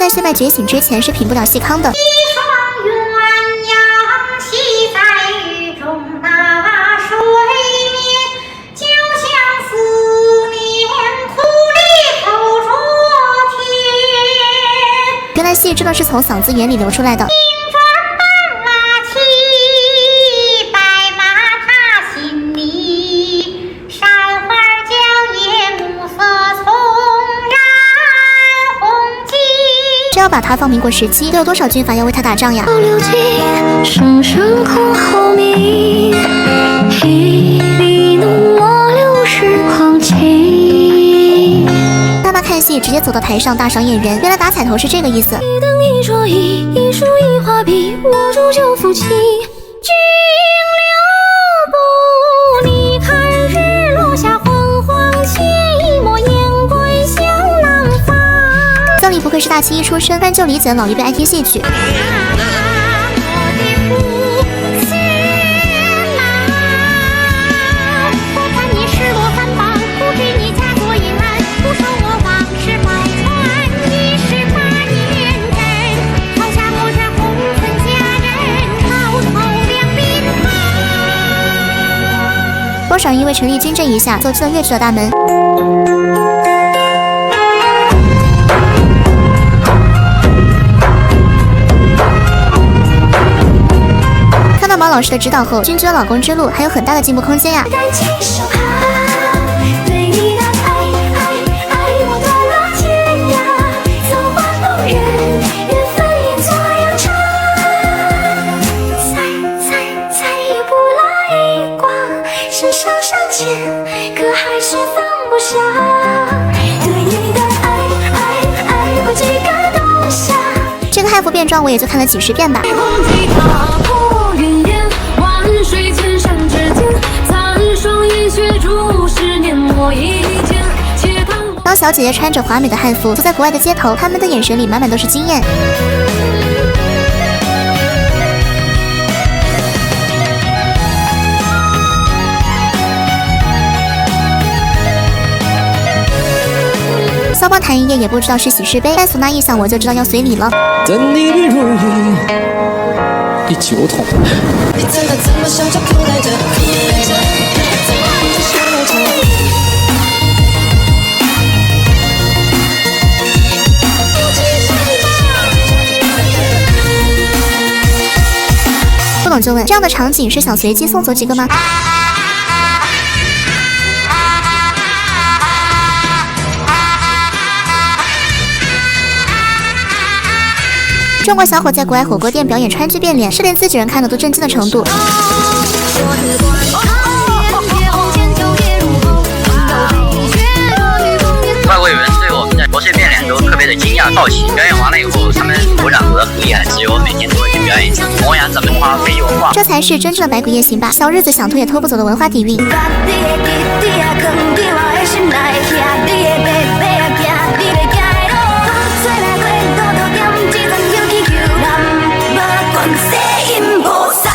在血脉觉醒之前是平不了细康的。原来戏真的是从嗓子眼里流出来的。只要把他放民国时期，都有多少军阀要为他打仗呀？声声空后鸣，一里浓墨流时狂情。爸妈看戏直接走到台上大赏演员，原来打彩头是这个意思。一灯一桌椅，一书一画笔，我煮酒夫妻。君留步，你看日落下昏黄切，一抹烟归向南方。曾黎不愧是大青衣出身，不然就理解老一辈爱听戏曲。多少人因为陈丽军这一下走进了越剧的大门。看到马老师的指导后，君君老公之路还有很大的进步空间呀。可还是放不下，对你的爱不计感动下。这个汉服变装我也就看了几10遍吧。当小姐姐穿着华美的汉服走在国外的街头，他们的眼神里满满都是惊艳。骚包谈一夜也不知道是喜是悲，但唢呐一响我就知道要随礼了。等你的如意，第9桶。你怎么笑着哭来着？不懂就问，这样的场景是想随机送走几个吗？中国小伙在国外火锅店表演川剧变脸，是连自己人看了都震惊的程度。外国友人对我们的国粹变脸都特别的惊讶好奇。表演完了以后，他们鼓掌得很厉害，只有每天都会去表演一次，弘扬咱们中华非遗文化。这才是真正的百鬼夜行吧，小日子想偷也偷不走的文化底蕴。